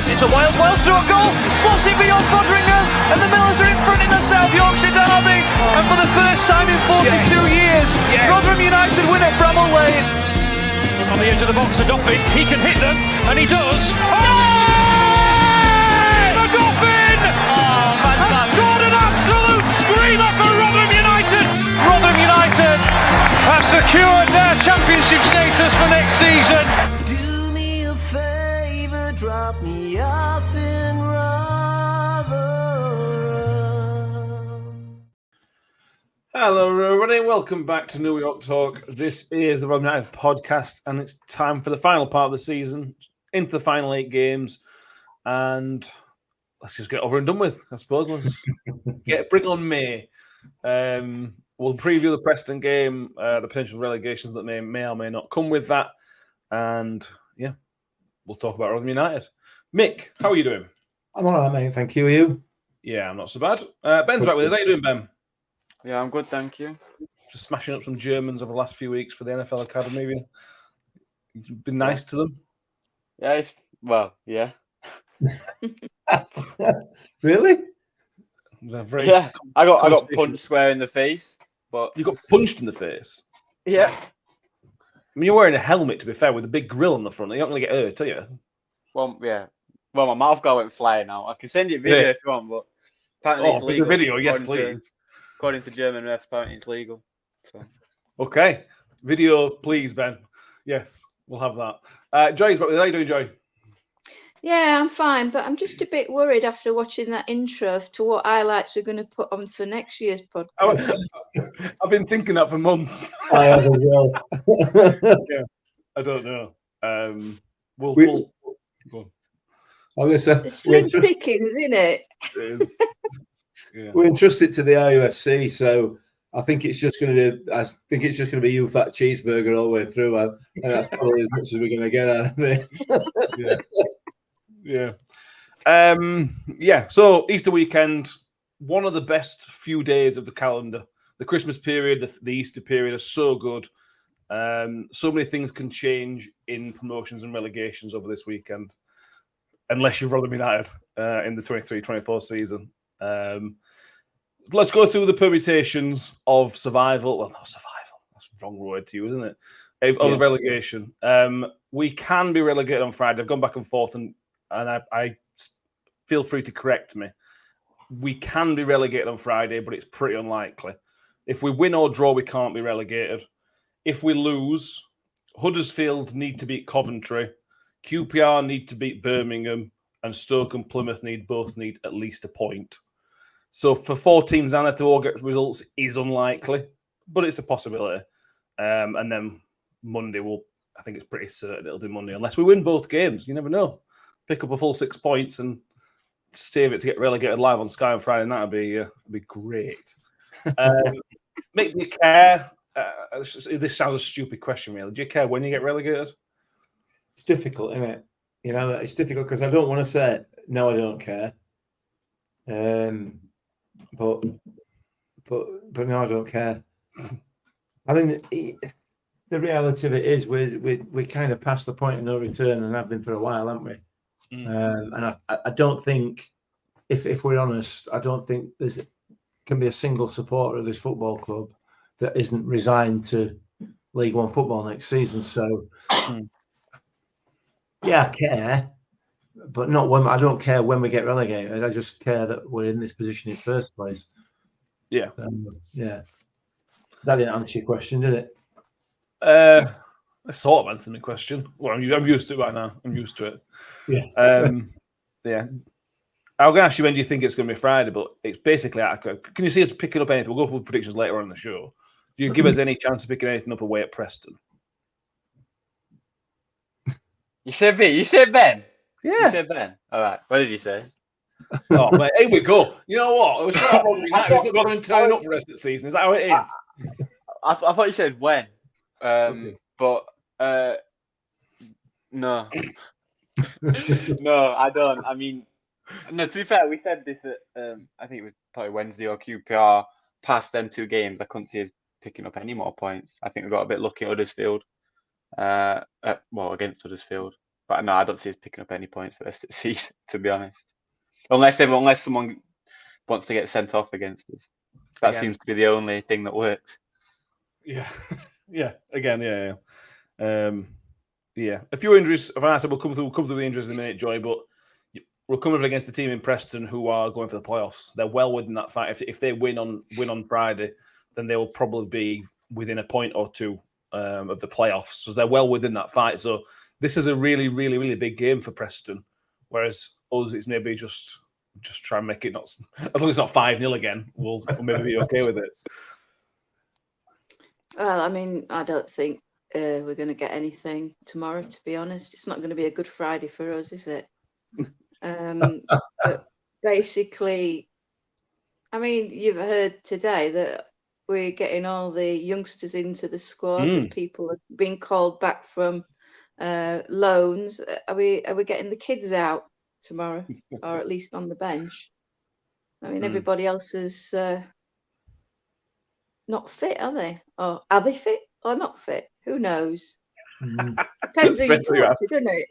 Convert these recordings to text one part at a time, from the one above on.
It's a Wales through a goal. Slots it beyond Foderingham. And the Millers are in front in the South Yorkshire derby. And for the first time in 42 years, Rotherham United win at Bramall Lane. On the edge of the box for Doffin. He can hit them. And he does. The Dolphin has scored an absolute screamer for Rotherham United. Rotherham United have secured their championship status for next season. Do me a favour, drop me off in Rotherham. Hello everybody, welcome back to New York Talk. This is the Rotherham United podcast and it's time for the final part of the season, into the final 8 games, and let's just get over and done with, I suppose. Let's bring on May. We'll preview the Preston game, the potential relegations that may or may not come with that, and we'll talk about Rotherham United. Mick, how are you doing? I'm all right, mate. Thank you. Are you? Yeah, I'm not so bad. Ben's back with us. How you doing, Ben? Yeah, I'm good, thank you. Just smashing up some Germans over the last few weeks for the NFL Academy. You've been nice to them? Yeah, yeah. Really? Yeah, I got punched square in the face, but you got punched in the face. Yeah. I mean, you're wearing a helmet, to be fair, with a big grill on the front. You're not going to get hurt, are you? Well, yeah. Well, my mouth guard went flying out. I can send you a video if you want, but apparently it's legal. The video, yes, please. According to German refs, apparently it's legal. So. Okay, video, please, Ben. Yes, we'll have that. Joy's back with us. How you doing, Joy? Yeah, I'm fine, but I'm just a bit worried after watching that intro to what highlights we're going to put on for next year's podcast. I've been thinking that for months. I have as well. Yeah, I don't know. We'll go on. I'm going to say It's slim pickings, isn't it? Yeah. We entrusted to the IUFC, so I think it's just going to be you fat cheeseburger all the way through, and that's probably as much as we're going to get out of it. Yeah. So Easter weekend, one of the best few days of the calendar. The Christmas period, the Easter period are so good. So many things can change in promotions and relegations over this weekend, unless you're Rotherham United in the 23-24 season. Let's go through the permutations of survival. Well, not survival. That's the wrong word to you, isn't it? Of the relegation. We can be relegated on Friday. I've gone back and forth, and I feel free to correct me. We can be relegated on Friday, but it's pretty unlikely. If we win or draw, we can't be relegated. If we lose, Huddersfield need to beat Coventry, QPR need to beat Birmingham, and Stoke and Plymouth both need at least a point. So for 4 teams Anna to all get results is unlikely, but it's a possibility. And then Monday I think it's pretty certain it'll be Monday, unless we win both games. You never know. Pick up a full 6 points and save it to get relegated live on Sky on Friday. And that'd be great. Make me care. This sounds a stupid question, really. Do you care when you get relegated? It's difficult, isn't it? You know, it's difficult because I don't want to say no, I don't care. But no, I don't care. I mean, the reality of it is we kind of past the point of no return and have been for a while, haven't we? And I don't think, if we're honest, I don't think can be a single supporter of this football club that isn't resigned to League One football next season. So, yeah, I care, but not when. I don't care when we get relegated. I just care that we're in this position in the first place. Yeah, That didn't answer your question, did it? I sort of answered my question. Well, I'm used to it right now. I'm used to it. Yeah. Yeah. I'm going to ask you when do you think it's going to be Friday, but it's basically, can you see us picking up anything? We'll go with predictions later on in the show. Do you give us any chance of picking anything up away at Preston? You said me. You said Ben. Yeah. You said Ben. All right. What did you say? Oh, mate, here we go. You know what? It was not United. We've not got to turn up for the rest of the season. Is that how it is? I thought you said when. Okay. But no. No, I don't. I mean, no, to be fair, we said this at, I think it was probably Wednesday or QPR. Past them 2 games, I couldn't see us picking up any more points. I think we got a bit lucky at Huddersfield. Against Huddersfield. But no, I don't see us picking up any points for the rest of the season, to be honest. Unless someone wants to get sent off against us. That Again. seems to be the only thing that works. Yeah. Yeah. Again, yeah. A few injuries. We'll come through the injuries in a minute, Joy, but we're coming up against a team in Preston who are going for the playoffs. They're well within that fight. If they win on Friday, then they will probably be within a point or two of the playoffs. So they're well within that fight. So this is a really, really, really big game for Preston. Whereas us, it's maybe just try and make it not, as long as it's not 5-0 again, we'll maybe be okay with it. Well, I mean, I don't think we're going to get anything tomorrow, to be honest. It's not going to be a good Friday for us, is it? But basically, I mean, you've heard today that we're getting all the youngsters into the squad and people have been called back from loans. Are we getting the kids out tomorrow, or at least on the bench? I mean, everybody else is not fit, are they? Or are they fit or not fit? Who knows? Depends who you talk to, doesn't it?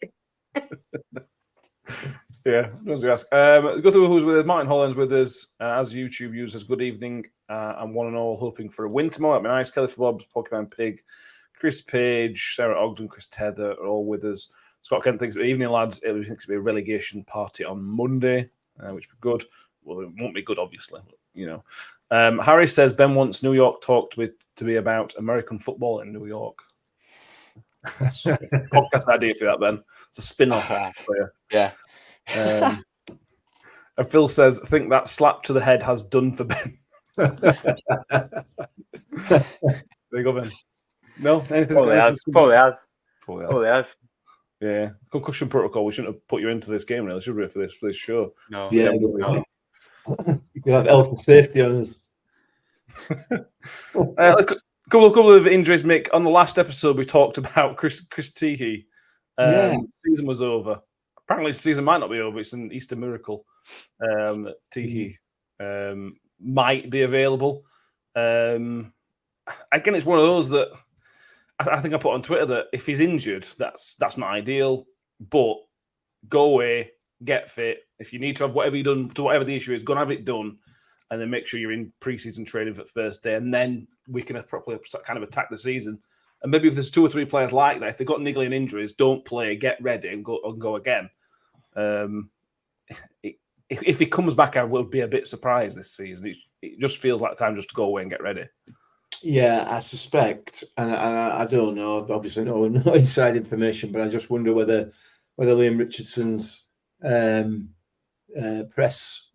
Yeah, those who ask. Go through who's with us. Martin Holland's with us as YouTube users. Good evening, and one and all hoping for a win tomorrow. That'd be nice. Kelly for Bob's, Pokemon Pig, Chris Page, Sarah Ogden, Chris Tether are all with us. Scott Kent thinks, evening lads, it thinks it'll be a relegation party on Monday, which would be good. Well, it won't be good, obviously, but, you know. Harry says Ben wants New York talk to be about American football in New York. That's a podcast idea for that, Ben. It's a spin-off for you. Yeah. And Phil says, I think that slap to the head has done for Ben. There you go, Ben. No? Anything? Probably has. Yeah. Concussion protocol. We shouldn't have put you into this game, really, should we, for this show? No. Yeah. No. You have health and safety on us. A couple of injuries, Mick. On the last episode, we talked about Chris Teehee. Season was over. Apparently, the season might not be over. It's an Easter miracle. Teehee might be available. Again, it's one of those that I think I put on Twitter that if he's injured, that's not ideal. But go away, get fit. If you need to have whatever you've done to whatever the issue is, go and have it done, and then make sure you're in pre-season training for the first day, and then we can properly kind of attack the season. And maybe if there's 2 or 3 players like that, if they've got niggling injuries, don't play, get ready, and go again. If he comes back, I will be a bit surprised this season. It just feels like time just to go away and get ready. Yeah, I suspect, and I don't know. Obviously, no inside information, but I just wonder whether Liam Richardson's press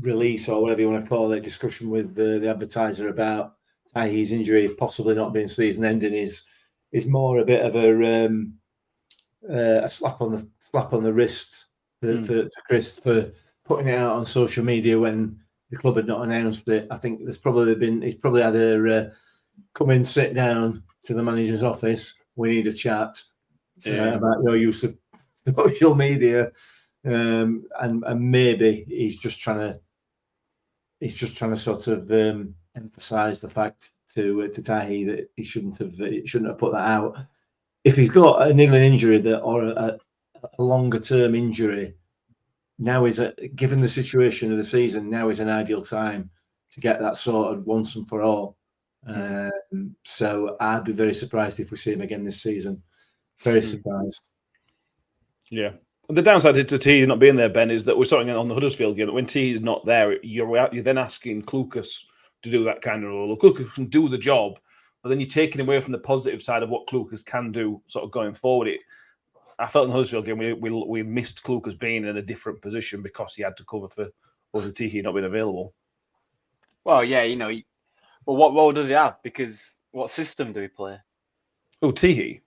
release or whatever you want to call it, discussion with the advertiser about Tyhee's injury possibly not being season ending is more a bit of a slap on the wrist for Chris for putting it out on social media when the club had not announced it. I think he's probably had a come in, sit down to the manager's office. We need a chat about your use of social media, and maybe he's just trying to sort of emphasise the fact to Tyhee that he shouldn't have put that out. If he's got a niggling injury or a longer term injury, now given the situation of the season, now is an ideal time to get that sorted once and for all. So I'd be very surprised if we see him again this season. Very surprised. Yeah. The downside to T not being there, Ben, is that we're starting on the Huddersfield game. When T is not there, you're then asking Klukas to do that kind of role. Klukas can do the job, but then you're taking away from the positive side of what Klukas can do sort of going forward. I felt in the Huddersfield game we missed Klukas being in a different position because he had to cover for T not being available. Well, yeah, well, what role does he have? Because what system do we play? Oh, Teehee.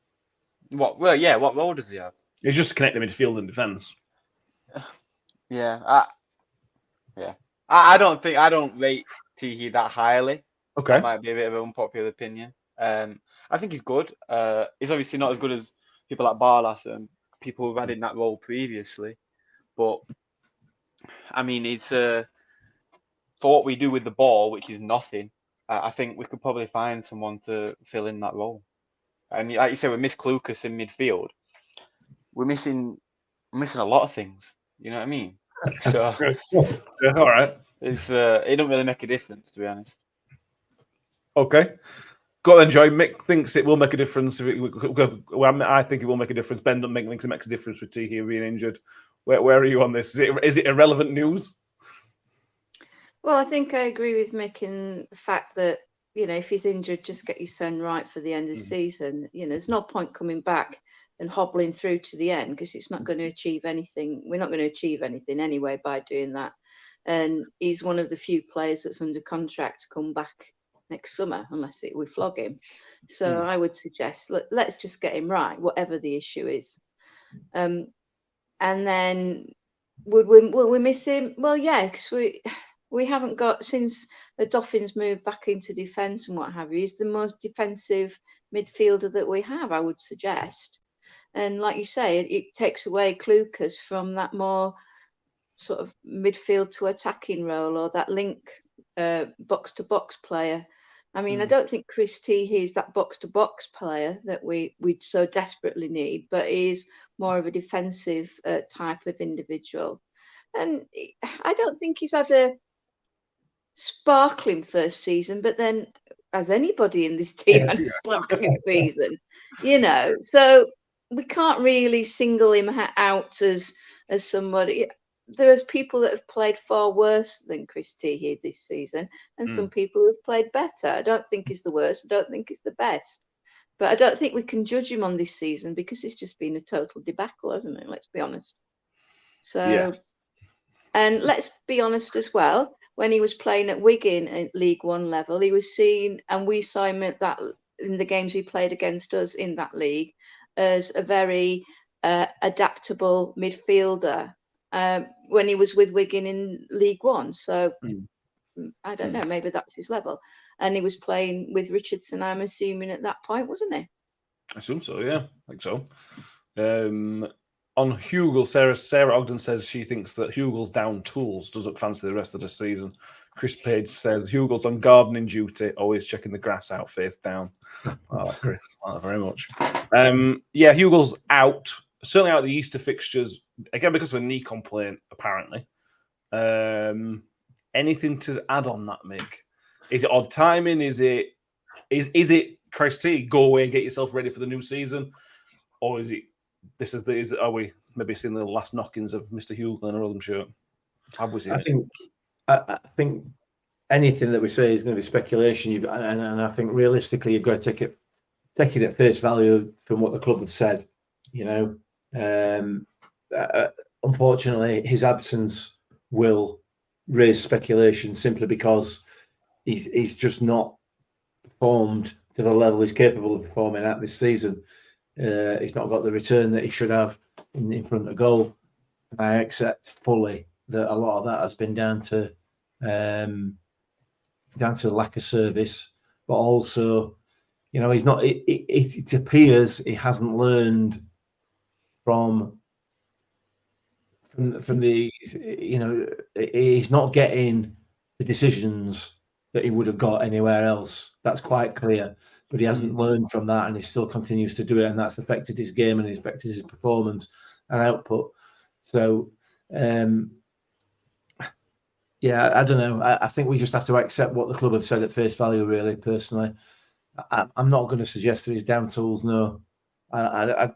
What role does he have? He's just connecting midfield and defence. Yeah, I don't rate Teehee that highly. Okay, that might be a bit of an unpopular opinion. I think he's good. He's obviously not as good as people like Barlas and people who've had in that role previously. But I mean, it's for what we do with the ball, which is nothing. I think we could probably find someone to fill in that role. And like you said, we miss Klukas in midfield. we're missing a lot of things. You know what I mean? So Yeah, all right. it's it don't really make a difference, to be honest. Okay. Go on then, Joy. Mick thinks it will make a difference. I think it will make a difference. Ben doesn't thinks it makes a difference with T here being injured. Where are you on this? Is it irrelevant news? Well, I think I agree with Mick in the fact that, if he's injured, just get your son right for the end of the season. There's no point coming back and hobbling through to the end because it's not going to achieve anything. We're not going to achieve anything anyway by doing that. And he's one of the few players that's under contract to come back next summer, unless we flog him. So I would suggest let's just get him right, whatever the issue is. And then will we miss him? Well, yeah, because we haven't got, since the Dolphins moved back into defence and what have you, he's the most defensive midfielder that we have, I would suggest. And like you say, it takes away Klukas from that more sort of midfield to attacking role, or that link box to box player. I mean, I don't think Chris T is that box to box player that we so desperately need, but he's more of a defensive type of individual. And I don't think he's had a sparkling first season, but then as anybody in this team had a sparkling season, so we can't really single him out as somebody. There are people that have played far worse than Chris T here this season, and some people who have played better. I don't think he's the worst. I don't think he's the best. But I don't think we can judge him on this season because it's just been a total debacle, hasn't it? Let's be honest. So, yes. And let's be honest as well. When he was playing at Wigan at League One level, he was seen, and we saw him at that in the games he played against us in that league, as a very adaptable midfielder. When he was with Wigan in League One. So I don't know, maybe that's his level. And he was playing with Richardson, I'm assuming, at that point, wasn't he? I assume so, yeah. I think so. On Hugel, Sarah Ogden says she thinks that Hugel's down tools, doesn't fancy the rest of the season. Chris Page says Hugel's on gardening duty, always checking the grass out face down. Oh, Chris, thank you very much. Yeah, Hugel's out. Certainly out of the Easter fixtures, again, because of a knee complaint, apparently. Anything to add on that, Mick? Is it odd timing? Is it Chris T, go away and get yourself ready for the new season? Or is it are we maybe seeing the last knockings of Mr. Hugel in a Rotherham shirt? Have we seen it? I think anything that we say is going to be speculation, and I think realistically you've got to take it at face value from what the club have said. Unfortunately, his absence will raise speculation simply because he's just not performed to the level he's capable of performing at this season. He's not got the return that he should have in front of goal. And I accept fully that a lot of that has been down to lack of service, but also, he's not. It appears he hasn't learned from the. He's not getting the decisions that he would have got anywhere else. That's quite clear. But he hasn't learned from that, and he still continues to do it, and that's affected his game and affected his performance and output. So, I don't know. I think we just have to accept what the club have said at face value. Really, personally, I'm not going to suggest that he's down tools. No, I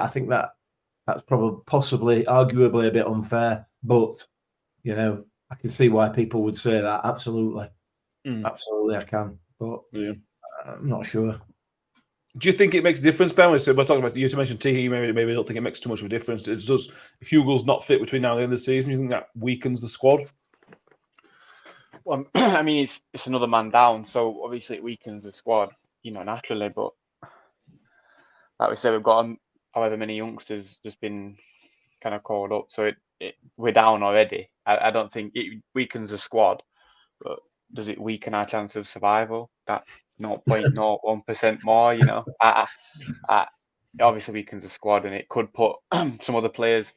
think that's possibly, arguably, a bit unfair. But I can see why people would say that. Absolutely, absolutely, I can. But I'm not sure. Do you think it makes a difference, Ben? We're talking about, you mentioned T. Maybe don't think it makes too much of a difference. It's just if Hugel's not fit between now and the end of the season, do you think that weakens the squad? Well, I mean, it's another man down, so obviously it weakens the squad, naturally. But like we said, we've got however many youngsters just been kind of called up, so we're down already. I don't think it weakens the squad, but does it weaken our chance of survival? That 0.01% more, it obviously weakens the squad, and it could put some other players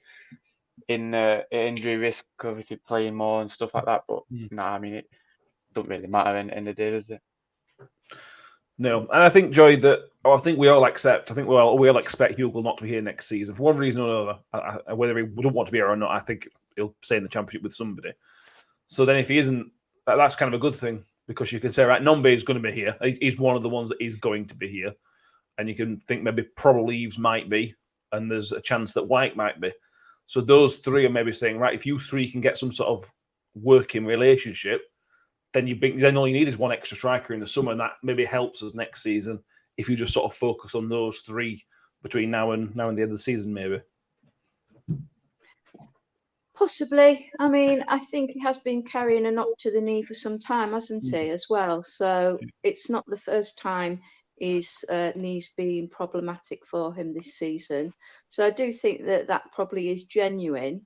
in injury risk, obviously playing more and stuff like that. But I mean, it doesn't really matter in the day, does it? No, and I think, Joy, I think we all accept. I think we all expect Hugo not to be here next season for one reason or another. Whether he wouldn't want to be here or not, I think he'll stay in the Championship with somebody. So then, if he isn't, that's kind of a good thing because you can say, right, Nombe is going to be here. He's one of the ones that is going to be here, and you can think maybe probably Eves might be, and there's a chance that White might be. So those three are maybe saying, right, if you three can get some sort of working relationship, then all you need is one extra striker in the summer, and that maybe helps us next season if you just sort of focus on those three between now and the end of the season, maybe. Possibly. I mean, I think he has been carrying a knock to the knee for some time, hasn't he, as well? So it's not the first time his knee's been problematic for him this season. So I do think that probably is genuine.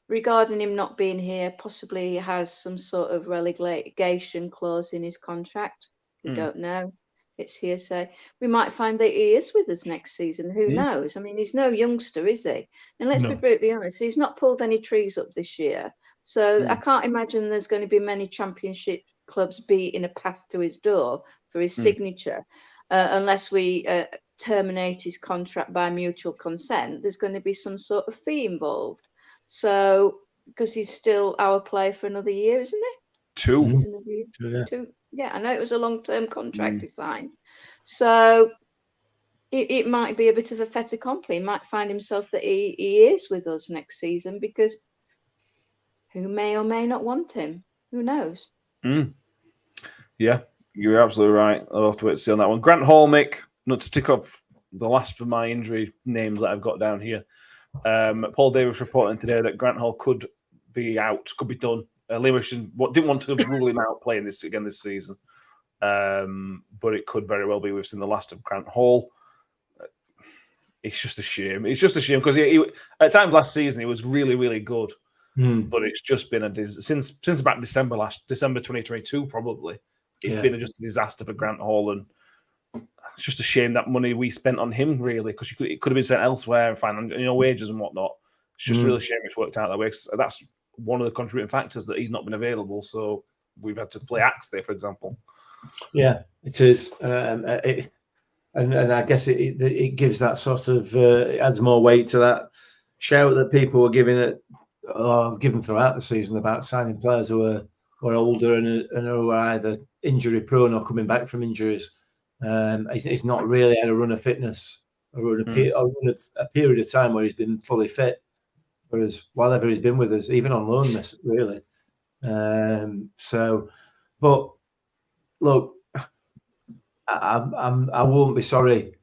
Regarding him not being here, possibly he has some sort of relegation clause in his contract. We don't know. It's hearsay. We might find that he is with us next season. Who knows? I mean, he's no youngster, is he? And let's be brutally honest, he's not pulled any trees up this year. So I can't imagine there's going to be many Championship clubs beating a path to his door for his signature, unless we terminate his contract by mutual consent. There's going to be some sort of fee involved. So, because he's still our player for another year, isn't he? Two. Yeah, I know it was a long-term contract he signed. So, it might be a bit of a fait accompli. He might find himself that he is with us next season because who may or may not want him? Who knows? Yeah, you're absolutely right. I'll have to wait to see on that one. Grant Hall, Mick, not to tick off the last of my injury names that I've got down here. Paul Davies reporting today that Grant Hall could be out, could be done. Lewis didn't want to rule him out playing this again this season, but it could very well be we've seen the last of Grant Hall. It's just a shame. It's just a shame because he at times last season he was really, really good, but it's just been since about December 2022 probably. It's been just a disaster for Grant Hall, and it's just a shame that money we spent on him, really, because it could have been spent elsewhere, wages and whatnot. It's just a real shame it's worked out that way. That's one of the contributing factors that he's not been available. So we've had to play Axe there, for example. Yeah, it is. And I guess it gives that sort of it adds more weight to that shout that people were giving throughout the season about signing players who are older and who are either injury prone or coming back from injuries. He's not really had a run of fitness, a period of time where he's been fully fit for us, whatever he's been with us, even on loan, really. But look, I won't be sorry.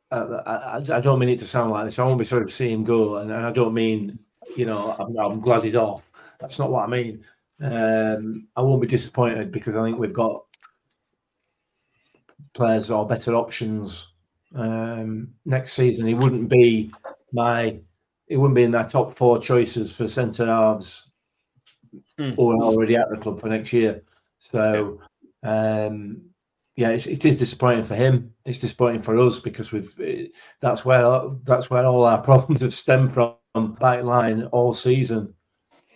I don't mean it to sound like this. I won't be sorry to see him go, and I don't mean, I'm glad he's off. That's not what I mean. I won't be disappointed because I think we've got players or better options next season. He wouldn't be in their top 4 choices for centre halves who are already at the club for next year. So it is disappointing for him. It's disappointing for us because that's where all our problems have stemmed from, back line all season.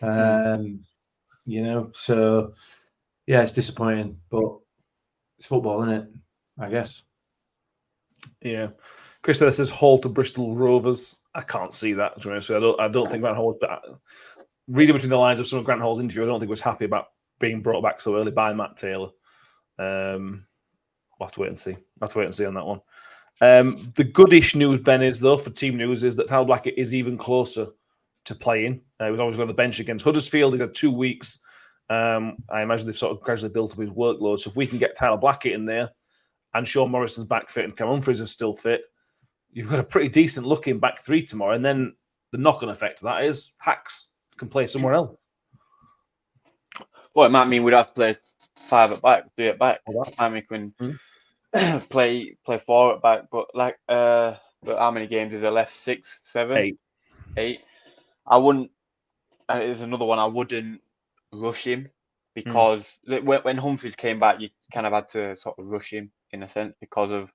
So it's disappointing, but it's football, isn't it? I guess. Yeah. Chris says Hall to Bristol Rovers. I can't see that, to be honest. I don't think Grant Hall, reading between the lines of some of Grant Hall's interview, I don't think he was happy about being brought back so early by Matt Taylor. We'll have to wait and see. On that one. The goodish news, Ben, is though for team news is that Tyler Blackett is even closer to playing. He was always on the bench against Huddersfield. He's had 2 weeks. I imagine they've sort of gradually built up his workload. So if we can get Tyler Blackett in there and Sean Morrison's back fit and Cam Humphreys is still fit, you've got a pretty decent looking back 3 tomorrow. And then the knock-on effect of that is Hacks can play somewhere else. Well, it might mean we'd have to play 5 at back, 3 at back. I mean, we can play 4 at back, but but how many games is there left? 6, 7, 8. I wouldn't. There's another one. I wouldn't rush him because when Humphreys came back, you kind of had to sort of rush him in a sense because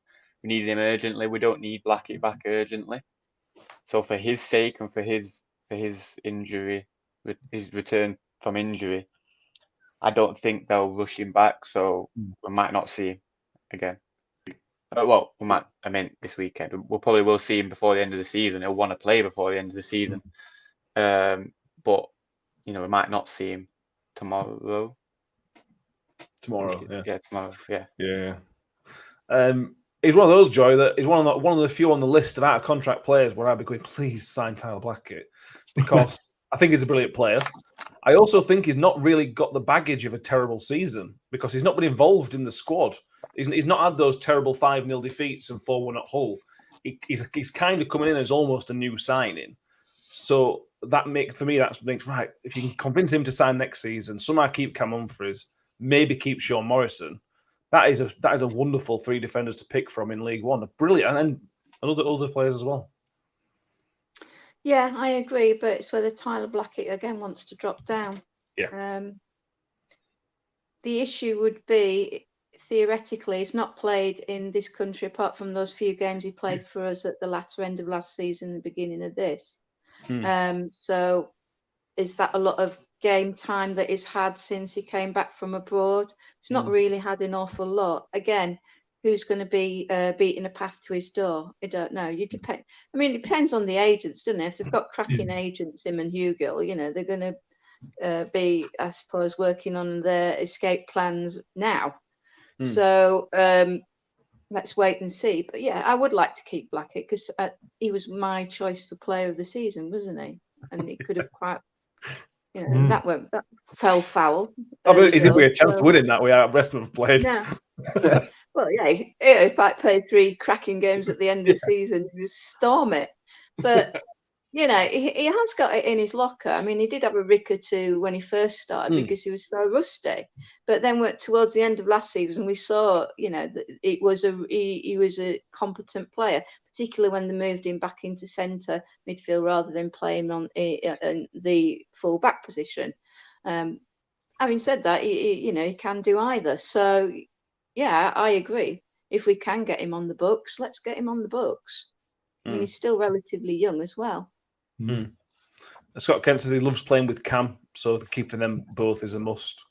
we needed him urgently. We don't need Blackett back urgently. So for his sake and for his injury, his return from injury, I don't think they'll rush him back, so we might not see him again. Well, we might. I mean, this weekend we'll probably will see him before the end of the season. He'll want to play before the end of the season, but we might not see him tomorrow. Tomorrow, yeah, tomorrow, yeah. He's one of those, Joy, that he's one of the few on the list of out of contract players where I'd be going, please sign Tyler Blackett, because I think he's a brilliant player. I also think he's not really got the baggage of a terrible season because he's not been involved in the squad. He's not had those terrible 5-0 defeats and 4-1 at Hull. He's kind of coming in as almost a new signing. So that makes right. If you can convince him to sign next season, somehow keep Cam Humphreys, maybe keep Sean Morrison, that is a wonderful 3 defenders to pick from in League One. Brilliant, and then other players as well. Yeah, I agree, but it's whether Tyler Blackett again wants to drop down. Yeah. The issue would be, theoretically, he's not played in this country apart from those few games he played for us at the latter end of last season, the beginning of this. So is that a lot of game time that he's had since he came back from abroad? He's not really had an awful lot. Again, who's going to be beating a path to his door? I don't know. It depends on the agents, doesn't it? If they've got cracking agents, him and Hugill, they're going to be, I suppose, working on their escape plans now. So let's wait and see. But yeah, I would like to keep Blackett because he was my choice for player of the season, wasn't he? And he could have quite, that fell foul. Is it a chance to win in that way? Our rest have played. Yeah. Well, yeah, if I play 3 cracking games at the end of the season, you just storm it. But he has got it in his locker. I mean, he did have a rick or two when he first started because he was so rusty. But then towards the end of last season, we saw, that he was a competent player, particularly when they moved him back into centre midfield rather than playing on the full back position. Having said that, he can do either. So, yeah, I agree. If we can get him on the books, let's get him on the books. I mean, he's still relatively young as well. Scott Kent says he loves playing with Cam, so keeping them both is a must.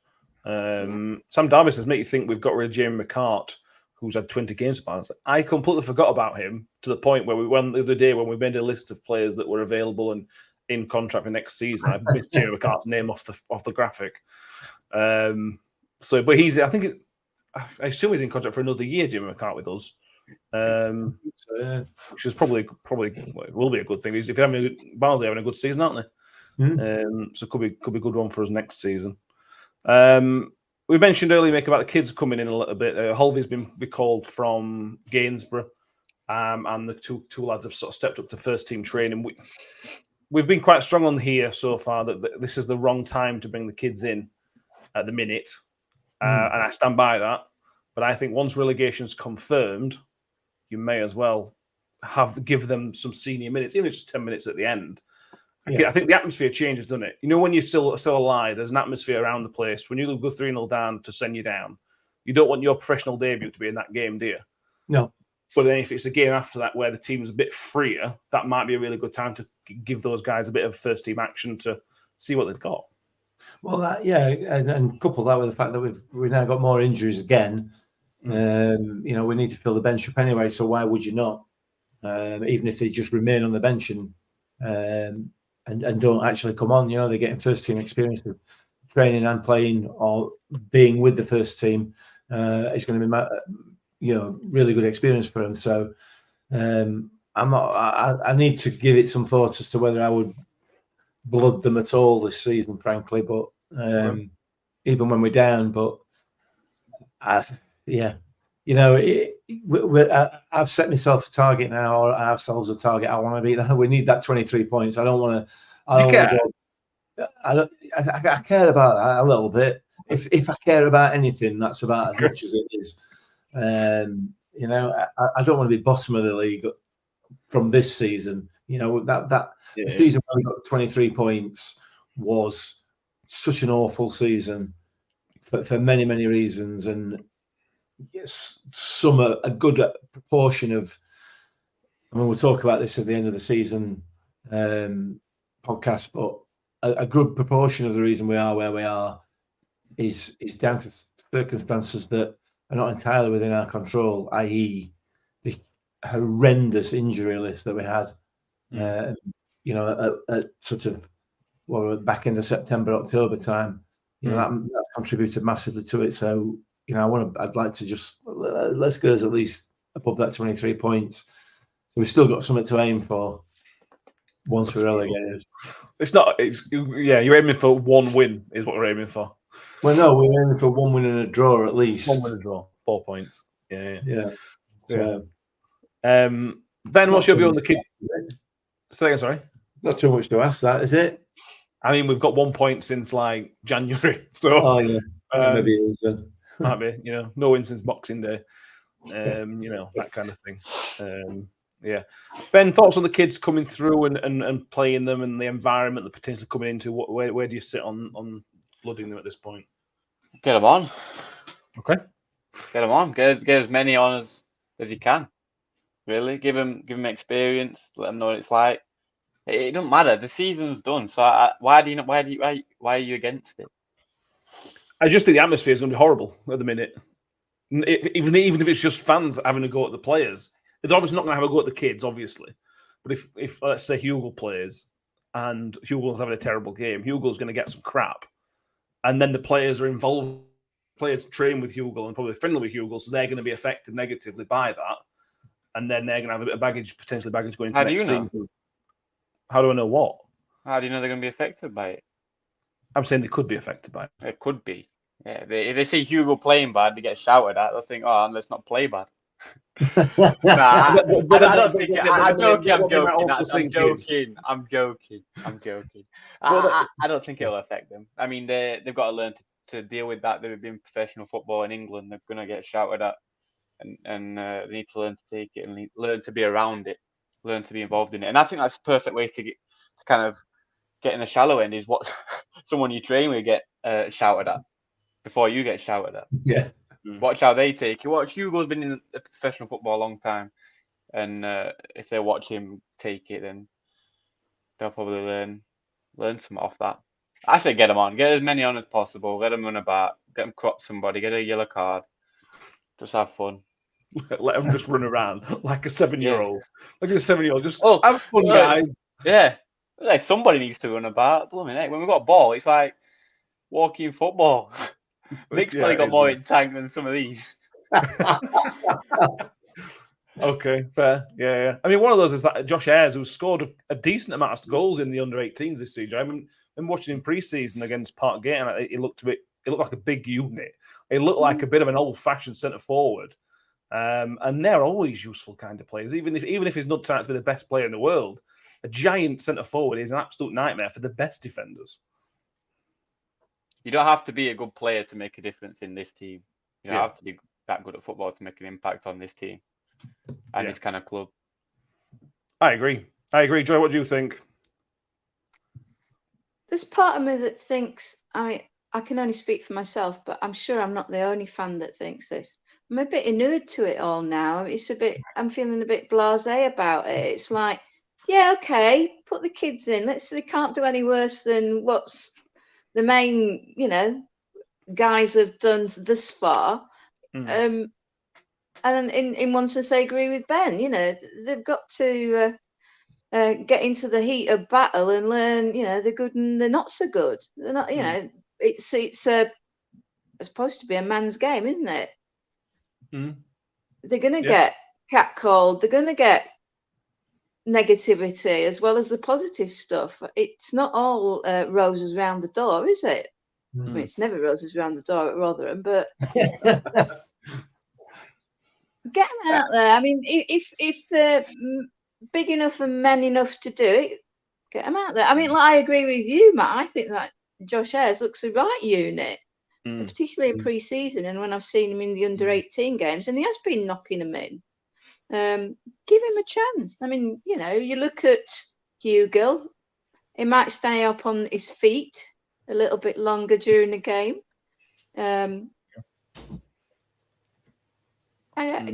Sam Darby says, make you think we've got rid of Jamie McCart, who's had 20 games for us. I completely forgot about him to the point where we went the other day when we made a list of players that were available and in contract for next season. I missed Jamie McCart's name off the graphic. But I assume he's in contract for another year, Jimmy McCart, with us. Which is probably will be a good thing. If you're Barnsley having a good season, aren't they? So could be a good one for us next season. We mentioned earlier, Mick, about the kids coming in a little bit. Holby's been recalled from Gainsborough, and the two lads have sort of stepped up to first team training. We've been quite strong on here so far that this is the wrong time to bring the kids in at the minute. And I stand by that. But I think once relegation's confirmed, you may as well give them some senior minutes, even if it's just 10 minutes at the end. I think the atmosphere changes, doesn't it? When you're still alive, there's an atmosphere around the place. When you go 3-0 down to send you down, you don't want your professional debut to be in that game, do you? No. But then if it's a game after that where the team's a bit freer, that might be a really good time to give those guys a bit of first team action to see what they've got. Well, and couple that with the fact that we've now got more injuries again. We need to fill the bench up anyway. So why would you not? Even if they just remain on the bench and don't actually come on, they're getting first team experience, the training and playing or being with the first team. It's going to be really good experience for them. So I need to give it some thought as to whether I would blood them at all this season, frankly. But even when we're down, I've set myself a target now, or ourselves a target. I want to beat that. We need that 23 points. I don't want to. I care about that a little bit. If I care about anything, that's about as much as it is. I don't want to be bottom of the league from this season. The season where we got 23 points was such an awful season for many, many reasons, and yes, a good proportion of. I mean, we'll talk about this at the end of the season podcast, but a good proportion of the reason we are where we are is down to circumstances that are not entirely within our control, i.e., the horrendous injury list that we had. At sort of back into September, October time. That's contributed massively to it. So I'd like to just let's get us at least above that 23 points. So we've still got something to aim for once we're relegated. You're aiming for one win is what we're aiming for. Well, no, we're aiming for 1 win and a draw at least. 1 win and a draw, 4 points. Yeah. So, Ben, what's your view on the kid? Say again, sorry. Not too much to ask, that is it? I mean, we've got 1 point since like January, so maybe it is. Might be, no win since Boxing Day, that kind of thing. Ben, thoughts on the kids coming through and playing them and the environment they're potentially coming into. Where do you sit on blooding them at this point? Get them on. Okay. Get them on. Get as many on as you can. Really, give them experience. Let them know what it's like. It doesn't matter. The season's done. So why are you against it? I just think the atmosphere is going to be horrible at the minute. Even if it's just fans having a go at the players, they're obviously not going to have a go at the kids, obviously. But if let's say Hugo plays and Hugo's having a terrible game, Hugo's going to get some crap, and then the players are involved. Players train with Hugo and probably friendly with Hugo, so they're going to be affected negatively by that, and then they're going to have a bit of potentially baggage going into next season. How do I know what? How do you know they're going to be affected by it? I'm saying they could be affected by it. It could be. Yeah, if they see Hugo playing bad, they get shouted at. They'll think, "Oh, let's not play bad." I don't think. I'm joking. I'm joking. I don't think it'll affect them. I mean, they've got to learn to deal with that. They've been professional football in England. They're going to get shouted at, and they need to learn to take it and learn to be around it, learn to be involved in it. And I think that's a perfect way to kind of get in the shallow end is what someone you train with get shouted at before you get shouted at. Yeah. Watch how they take it. Watch Hugo's been in professional football a long time, and if they watch him take it, then they'll probably learn something off that. I say get them on, get as many on as possible. Let them run about, get them crop somebody, get a yellow card. Just have fun. Let them just run around like a 7-year-old. Like a 7-year-old, just have fun, guys. Yeah, like somebody needs to run about. Blooming heck, when we've got a ball, it's like walking football. Nick's probably got more in tank than some of these. Okay, fair. Yeah. I mean, one of those is that Josh Ayres, who scored a decent amount of goals in the under-18s this season. I've been watching him pre-season against Parkgate, and it looked like a big unit. It looked like a bit of an old-fashioned centre forward. And they're always useful kind of players. Even if he's not trying to be the best player in the world, a giant centre forward is an absolute nightmare for the best defenders. You don't have to be a good player to make a difference in this team. You don't have to be that good at football to make an impact on this team and this kind of club. I agree. Joy, what do you think? There's part of me that thinks, I can only speak for myself, but I'm sure I'm not the only fan that thinks this. I'm a bit inured to it all now. I'm feeling a bit blasé about it. It's like, yeah, okay, put the kids in. They can't do any worse than what's the main, guys have done this far. And in one sense, I agree with Ben. They've got to get into the heat of battle and learn, the good and the not so good. They're not, it's supposed to be a man's game, isn't it? They're going to get catcalled. They're going to get negativity as well as the positive stuff. It's not all roses round the door, is it? I mean, it's never roses round the door at Rotherham, but get them out there. I mean, if they're big enough and men enough to do it, get them out there. I mean, I agree with you, Matt. I think that Josh Ayres looks the right unit, particularly in pre-season and when I've seen him in the under-18 games, and he has been knocking them in. Give him a chance. I mean, you look at Hugo, he might stay up on his feet a little bit longer during the game.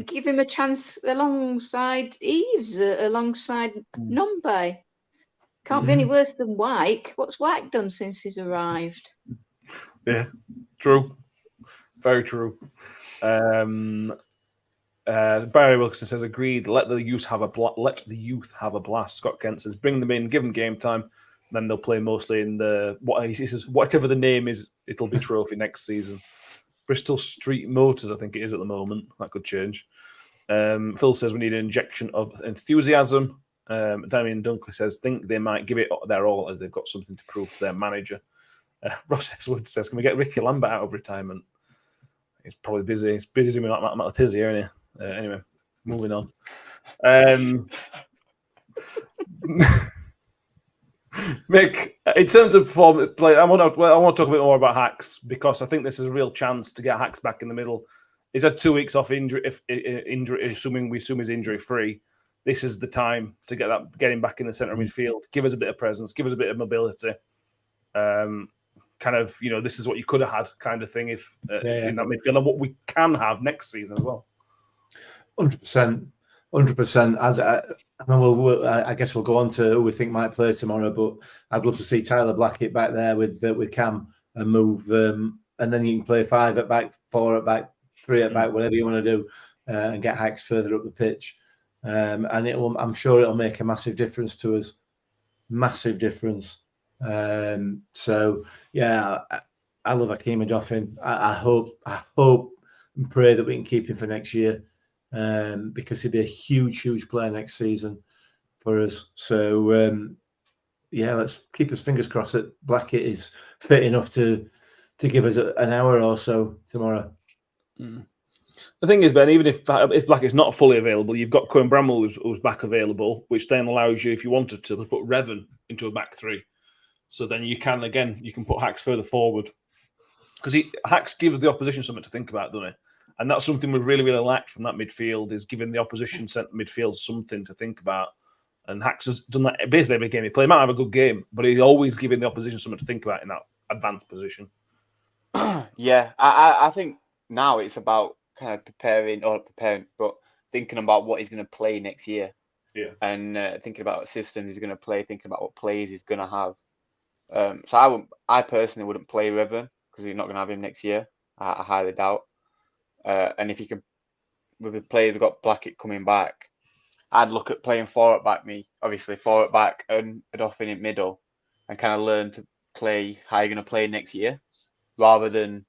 Give him a chance alongside Eves, alongside Nombe. Can't be any worse than Wyke. What's Wyke done since he's arrived? Yeah, true. Very true. Barry Wilkinson says, agreed. Let the youth have a blast. Scott Kent says, bring them in, give them game time. Then they'll play mostly in he says, whatever the name is, it'll be trophy next season. Bristol Street Motors, I think it is at the moment. That could change. Phil says we need an injection of enthusiasm. Damien Dunkley says, think they might give it their all as they've got something to prove to their manager. Ross Eswood says, can we get Ricky Lambert out of retirement? He's probably busy. He's busy with that tizzy, isn't he? Anyway, moving on. Mick, in terms of performance play, I want to talk a bit more about Hacks because I think this is a real chance to get Hacks back in the middle. He's had 2 weeks off injury, assuming he's injury free. This is the time to get him back in the centre of midfield. Give us a bit of presence. Give us a bit of mobility. This is what you could have had, kind of thing, if in that midfield, and what we can have next season as well. 100%. I guess we'll go on to who we think might play tomorrow, but I'd love to see Tyler Blackett back there with Cam and move, and then you can play 5 at back, 4 at back, 3 at back, whatever you want to do, and get Hacks further up the pitch. And I'm sure it'll make a massive difference to us. Massive difference. So yeah, I love Hakeem Adoffin. I hope and pray that we can keep him for next year, because he'd be a huge player next season for us. So let's keep his fingers crossed that Blackett is fit enough to give us an hour or so tomorrow. The thing is, Ben, even if Blackett's not fully available, you've got Cohen Bramwell who's back available, which then allows you, if you wanted to, put Revan into a back 3. So then you can put Hacks further forward, because Hacks gives the opposition something to think about, doesn't he? And that's something we've really lacked from that midfield, is giving the opposition centre midfield something to think about. And Hacks has done that basically every game he plays. He might have a good game, but he's always giving the opposition something to think about in that advanced position. Yeah, I think now it's about kind of but thinking about what he's going to play next year. Yeah. And thinking about what systems he's going to play, thinking about what plays he's going to have. So I personally wouldn't play Revan because we're not going to have him next year. I highly doubt. And if you can, with the players we've got Blackett coming back, I'd look at playing 4 at back. Obviously 4 at back and Adoffin in middle, and kind of learn to play how you're going to play next year, rather than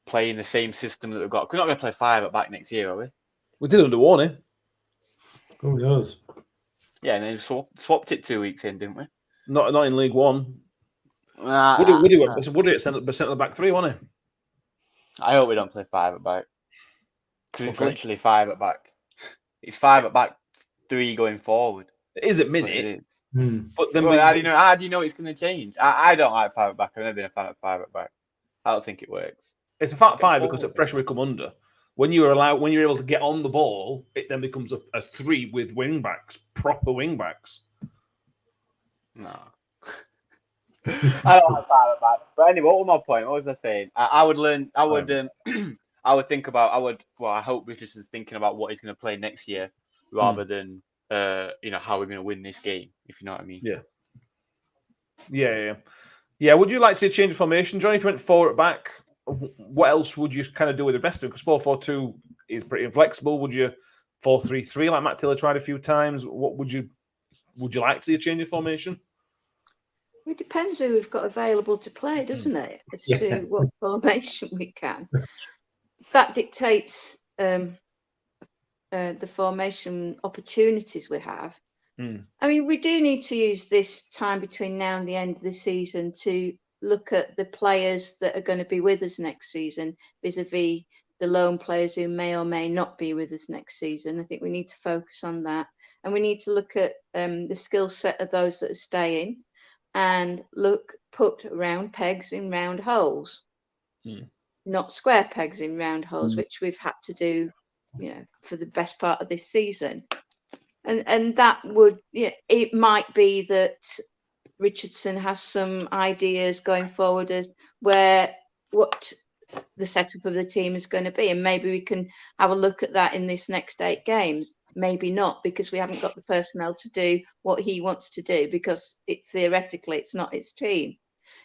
playing the same system that we've got. We're not going to play 5 at back next year, are we? We did under Warney. Who knows? Yeah, and then swapped it 2 weeks in, didn't we? Not in League One. Woody at centre back 3, wasn't he? I hope we don't play 5 at back, because it's literally 5 at back. It's 5 at back, 3 going forward. It is at minute. But then, how do you know it's going to change? I don't like 5 at back. I've never been a fan of 5 at back. I don't think it works. It's a fat 5 because of pressure we come under. When you're able to get on the ball, it then becomes a 3 with wing backs, proper wing backs. No. I don't like 5 at back. But anyway, what was my point? What was I saying? I hope Richardson's thinking about what he's going to play next year, rather than how we're going to win this game, if you know what I mean. Yeah. Would you like to see a change of formation, John? If you went 4 at back, what else would you kind of do with the rest of it? Because 4-4-2 is pretty inflexible. Would you 4-3-3 like Matt Taylor tried a few times? What would you like to see a change of formation? It depends who we've got available to play, doesn't it? As to what formation we can. That dictates the formation opportunities we have. I mean, we do need to use this time between now and the end of the season to look at the players that are going to be with us next season, vis-a-vis the loan players who may or may not be with us next season. I think we need to focus on that. And we need to look at the skill set of those that are staying, and put round pegs in round holes, not square pegs in round holes, which we've had to do, for the best part of this season. And that would, it might be that Richardson has some ideas going forward as what the setup of the team is going to be, and maybe we can have a look at that in this next 8 games. Maybe not, because we haven't got the personnel to do what he wants to do, because theoretically it's not his team.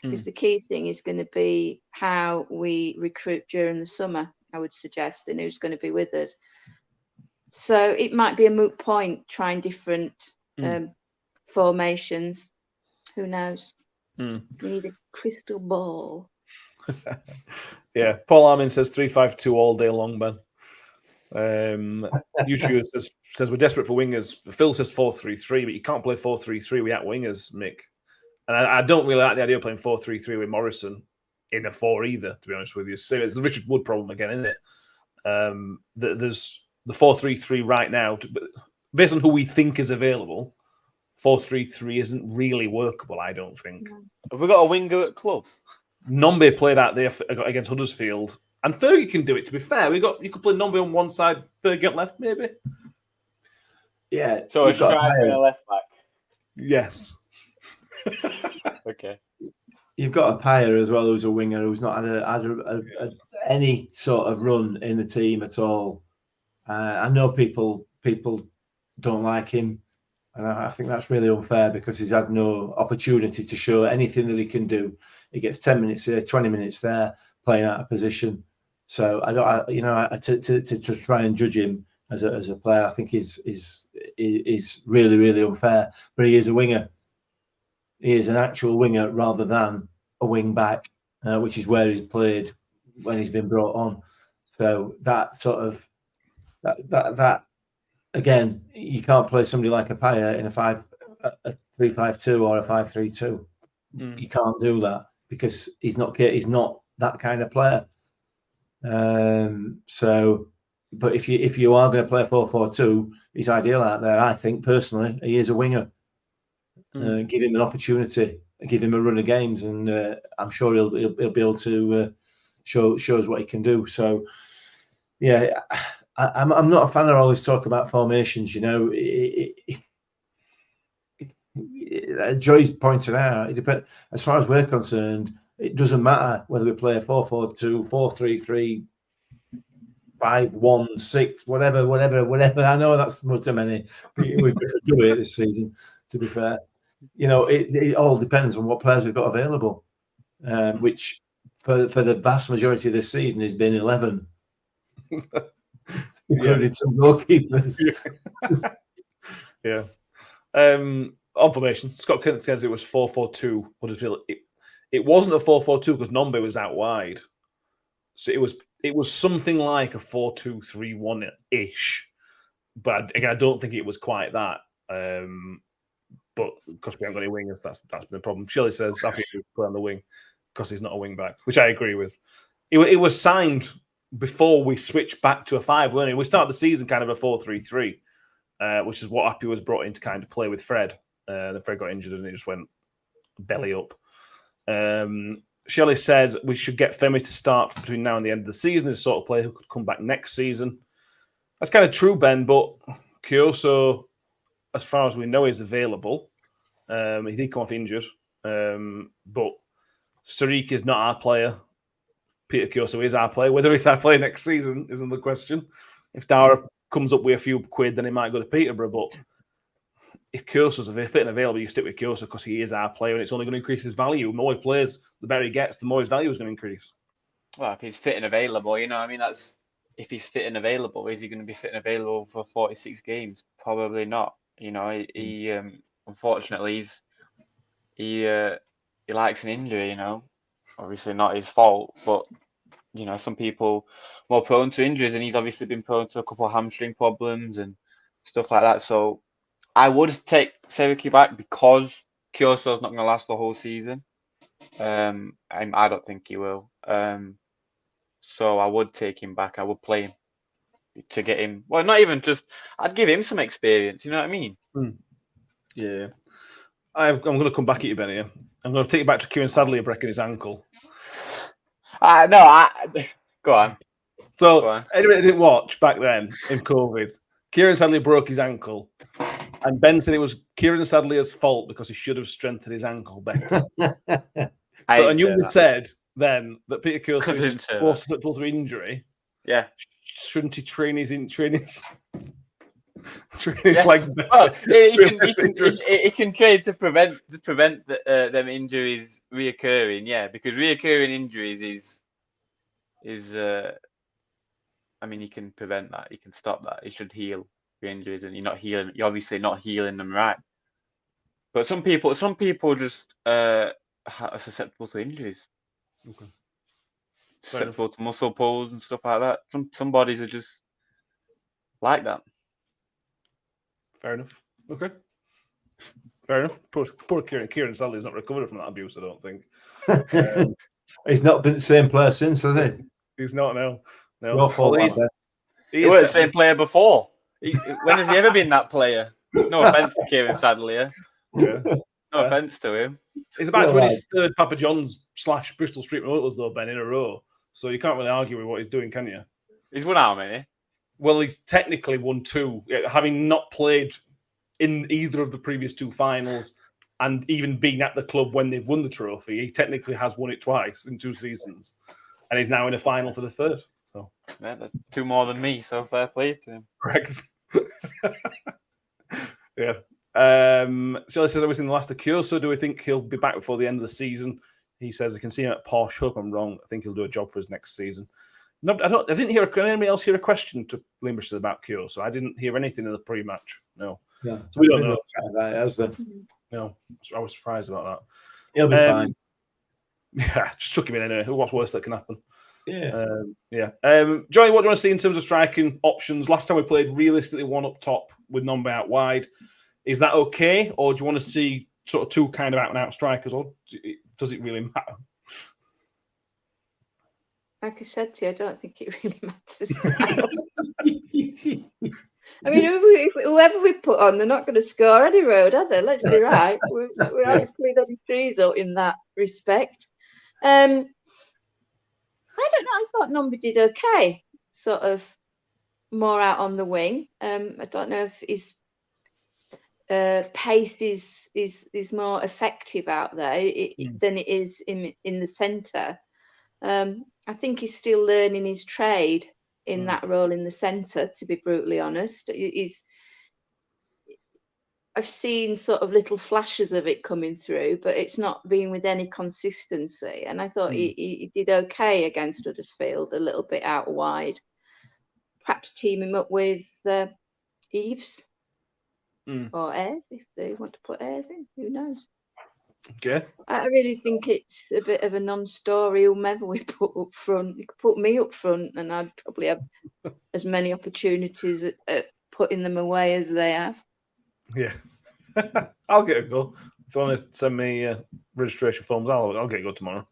Because the key thing is going to be how we recruit during the summer, I would suggest, and who's going to be with us. So it might be a moot point trying different formations. Who knows? We need a crystal ball. Yeah, Paul Armin says 3-5-2 all day long, Ben. YouTube says we're desperate for wingers. Phil says 4-3-3, but you can't play 4-3-3 without wingers, Mick. And I don't really like the idea of playing 4-3-3 with Morrison in a 4 either, to be honest with you. So it's the Richard Wood problem again, isn't it? There's the 4-3-3 right now, but based on who we think is available, 4-3-3 isn't really workable, I don't think. Have we got a winger at club? Nombe played out there against Huddersfield. And Fergie can do it, to be fair. You could play Nombe on one side, Fergie at left, maybe. Yeah. So a striker and a left back. Yes. Okay. You've got a Paya as well, who's a winger, who's not had any sort of run in the team at all. I know people don't like him, and I think that's really unfair because he's had no opportunity to show anything that he can do. He gets 10 minutes here, 20 minutes there, playing out of position. So to try and judge him as a player, I think is really, really unfair. But he is a winger. He is an actual winger rather than a wing back, which is where he's played when he's been brought on. So that sort of that again, you can't play somebody like a Paya in a 3-5-2 or a 5-3-2. You can't do that because he's not that kind of player. But if you are going to play 4-4-2, he's ideal out there. I think personally, he is a winger. Give him an opportunity, give him a run of games, and I'm sure he'll be able to show us what he can do. So, yeah, I'm not a fan of all this talk about formations. You know, Joy's pointed out. It depends. As far as we're concerned, it doesn't matter whether we play 4-4-2, 4-3-3, 5-1-6, whatever. I know that's much too many. We could do it this season, to be fair. You know, it all depends on what players we've got available, which for the vast majority of this season has been 11, including some goalkeepers. Yeah. On formation, Scott Kent says it was 4-4-2. It wasn't a 4-4-2 because Nombe was out wide, so it was something like a 4-2-3-1 -ish. But again, I don't think it was quite that. But because we haven't got any wingers, that's been a problem. Shelley says happy to play on the wing because he's not a wing back, which I agree with. It was signed before we switched back to a 5, weren't it? We started the season kind of a 4-3-3, which is what Appy was brought in to kind of play with Fred. Then Fred got injured and it just went belly up. Shelley says we should get Femi to start between now and the end of the season. This sort of player who could come back next season. That's kind of true, Ben, but Kyoso, as far as we know, is available. He did come off injured. But Sariq is not our player. Peter Kyoso is our player. Whether he's our player next season isn't the question. If Dara comes up with a few quid, then he might go to Peterborough. But if Kyoso's fit and available, you stick with Kyoso because he is our player and it's only going to increase his value. The more he plays, the better he gets, the more his value is going to increase. Well, if he's fit and available, that's if he's fit and available, is he going to be fit and available for 46 games? Probably not. He unfortunately he likes an injury. Obviously not his fault, but some people more prone to injuries, and he's obviously been prone to a couple of hamstring problems and stuff like that. So I would take Sariq back because Kyoso's not going to last the whole season. I don't think he will. So I would take him back. I would play him to get him. Well, not even just. I'd give him some experience. You know what I mean? Yeah. I'm going to come back at you, Benny. I'm going to take you back to Kieran Sadley breaking his ankle. Go on. So, anybody that didn't watch back then in COVID, Kieran Sadley broke his ankle, and Ben said it was Kieran Sadley's fault because he should have strengthened his ankle better. And you said then that Peter Kyoso is susceptible to injury. Yeah. Shouldn't he train his It's like well, it can trade to prevent them injuries reoccurring. Yeah, because reoccurring injuries is I mean, you can prevent that. You can stop that. You should heal your injuries, and you're obviously not healing them right. But some people just are susceptible to injuries. Okay. Susceptible to muscle pulls and stuff like that. Some bodies are just like that. Fair enough. Okay. Fair enough. Poor Kieran Sadler's not recovered from that abuse, I don't think. He's not been the same player since, has he? He's not now. No. Your fault, He was the same player before. When has he ever been that player? No offense to Kieran Sadler. Yeah. No offense to him. He's about to win his third Papa John's / Bristol Street Motors, though, Ben, in a row. So you can't really argue with what he's doing, can you? He's won how many? Well, he's technically won 2, having not played in either of the previous 2 finals and even being at the club when they've won the trophy. He technically has won it twice in 2 seasons. And he's now in a final for the 3rd. So yeah, that's 2 more than me, so fair play to him. Correct. Yeah. Shelley says, I was in the last of Kyoso. Do we think he'll be back before the end of the season? He says, I can see him at Porsche. Hope I'm wrong. I think he'll do a job for us next season. No, I didn't hear anybody else hear a question to Limbers about Kyoso. I didn't hear anything in the pre-match. No. Yeah. So we don't know. No, I was surprised about that. He'll be fine. Yeah, just chuck him in anyway. What's worse that can happen? Yeah. Johnny, what do you want to see in terms of striking options? Last time we played realistically 1 up top with Nombe out wide. Is that okay? Or do you want to see sort of 2 kind of out-and-out strikers? Or does it really matter? Like I said to you, I don't think it really matters. I mean, whoever we put on, they're not going to score any road, are they? Let's be right. We're actually on trees in that respect. I don't know. I thought Nombe did okay. Sort of more out on the wing. I don't know if his pace is more effective out there than it is in the centre. I think he's still learning his trade in that role in the centre, to be brutally honest. I've seen sort of little flashes of it coming through, but it's not been with any consistency. And I thought he did okay against Huddersfield, a little bit out wide. Perhaps team him up with Eves or Ayres, if they want to put Ayres in. Who knows? Okay. I really think it's a bit of a non-story. Whomever we put up front, you could put me up front, and I'd probably have as many opportunities at putting them away as they have. Yeah, I'll get a go. If you want to send me registration forms, I'll get a go tomorrow.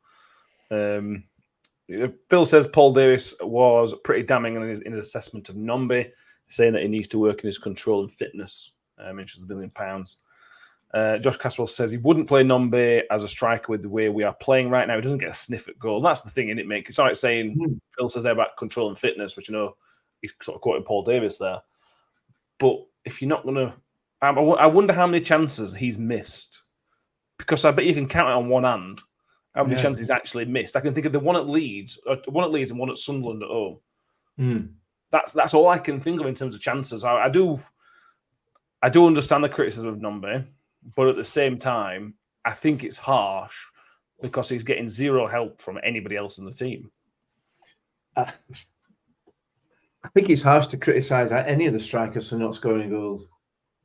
Phil says Paul Davies was pretty damning in his assessment of Nombe, saying that he needs to work in his control and fitness. Mentions £1 million. Josh Caswell says he wouldn't play Nombe as a striker with the way we are playing right now. He doesn't get a sniff at goal. That's the thing, isn't it, mate? It's like saying Phil says there about control and fitness, which he's sort of quoting Paul Davies there. But if you're not going to... I wonder how many chances he's missed. Because I bet you can count it on one hand how many chances he's actually missed. I can think of the one at Leeds and one at Sunderland at home. That's all I can think of in terms of chances. I do understand the criticism of Nombe, but at the same time, I think it's harsh because he's getting zero help from anybody else in the team. I think it's harsh to criticise any of the strikers for not scoring goals.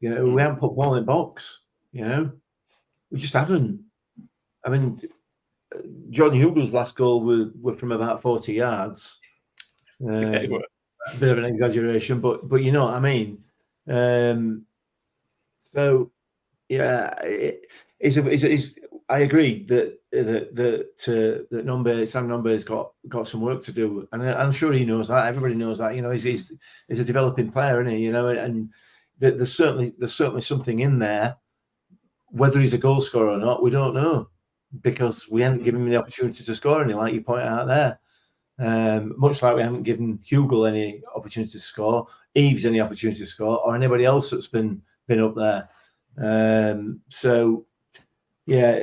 We haven't put ball in box. We just haven't. I mean, John Hugo's last goal were from about 40 yards. A bit of an exaggeration, but you know what I mean. So yeah, I agree that Sam Nombe has got some work to do, and I'm sure he knows that. Everybody knows that. He's a developing player, isn't he? And there's certainly something in there. Whether he's a goal scorer or not, we don't know, because we haven't given him the opportunity to score any, like you point out there. Much like we haven't given Hugo any opportunity to score, Eves any opportunity to score, or anybody else that's been up there. So yeah,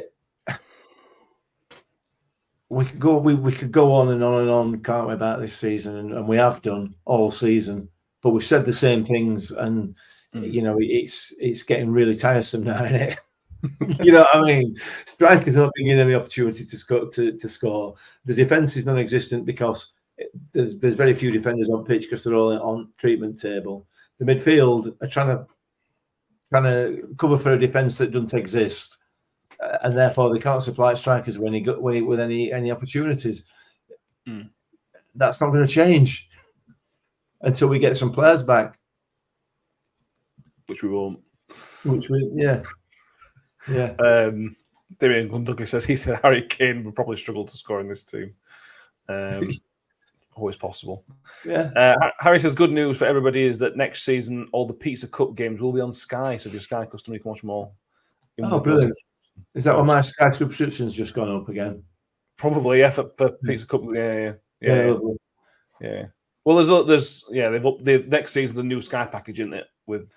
we could go on and on and on, can't we, about this season, and we have done all season. But we've said the same things, and You know, it's getting really tiresome now, isn't it? You know what I mean? Strikers aren't being given the opportunity to score. The defence is non-existent because there's very few defenders on pitch because they're all on treatment table. The midfield are trying to cover for a defence that doesn't exist, and therefore they can't supply strikers with any opportunities. That's not going to change until we get some players back, which we won't. Yeah. Damian Gunducky says he said Harry Kane would probably struggle to score in this team. Always possible. Yeah. Harry says good news for everybody is that next season all the Pizza Cup games will be on Sky, so if you're a Sky customer, you can watch them all. Oh, brilliant! Is that why my Sky subscription's just gone up again? Probably, yeah. For Pizza Cup, yeah. Well, the next season the new Sky package, isn't it, with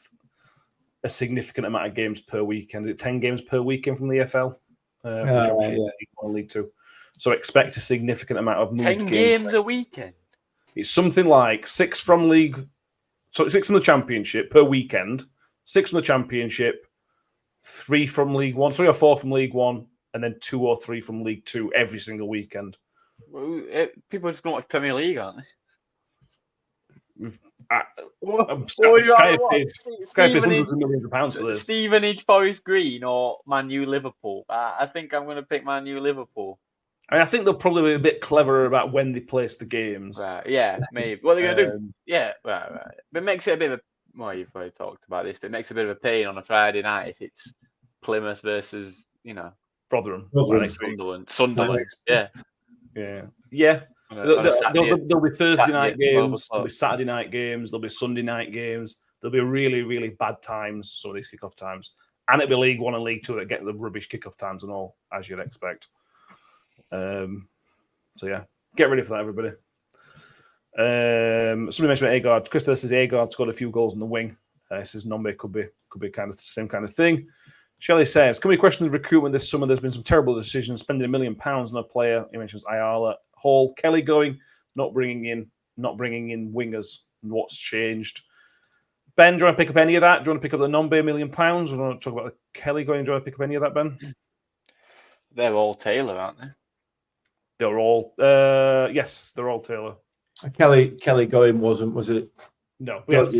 a significant amount of games per weekend. Is it 10 games per weekend from the EFL? League Two. So expect a significant amount of moved 10 games a weekend. It's something like 6 from League, so 6 from the Championship per weekend, 6 from the Championship, 3 from League One, 3 or 4 from League One, and then 2 or 3 from League Two every single weekend. Well, people just don't watch Premier League, aren't they? Sky paid hundreds of millions of pounds for this. Stevenage, Forest Green, or Man U, Liverpool. I think I'm going to pick Man U, Liverpool. I think they'll probably be a bit cleverer about when they place the games. Right, yeah, maybe. What are they going to do? Yeah, right. But it makes it a bit of a... Well, you've already talked about this, but it makes it a bit of a pain on a Friday night if it's Plymouth versus, Rotherham. Sunderland. Yeah. There'll be Thursday night games, there'll be Saturday night games, there'll be Sunday night games. There'll be really, really bad times, some of these kickoff times. And it'll be League One and League Two that get the rubbish kickoff times and all, as you'd expect. Get ready for that, everybody. Somebody mentioned Agard. Christopher says Agard scored a few goals in the wing. Says Nombe could be kind of the same kind of thing. Shelley says, can we question the recruitment this summer? There's been some terrible decisions, spending £1 million on a player. He mentions Ayala, Hall, Kelly going, not bringing in wingers. What's changed? Ben, do you want to pick up any of that? Do you want to pick up the Nombe £1 million? Or do you want to talk about the Kelly going? Do you want to pick up any of that, Ben? They're all Taylor, aren't they? They're all, yes, they're all Taylor. Kelly going was it? No, Kelly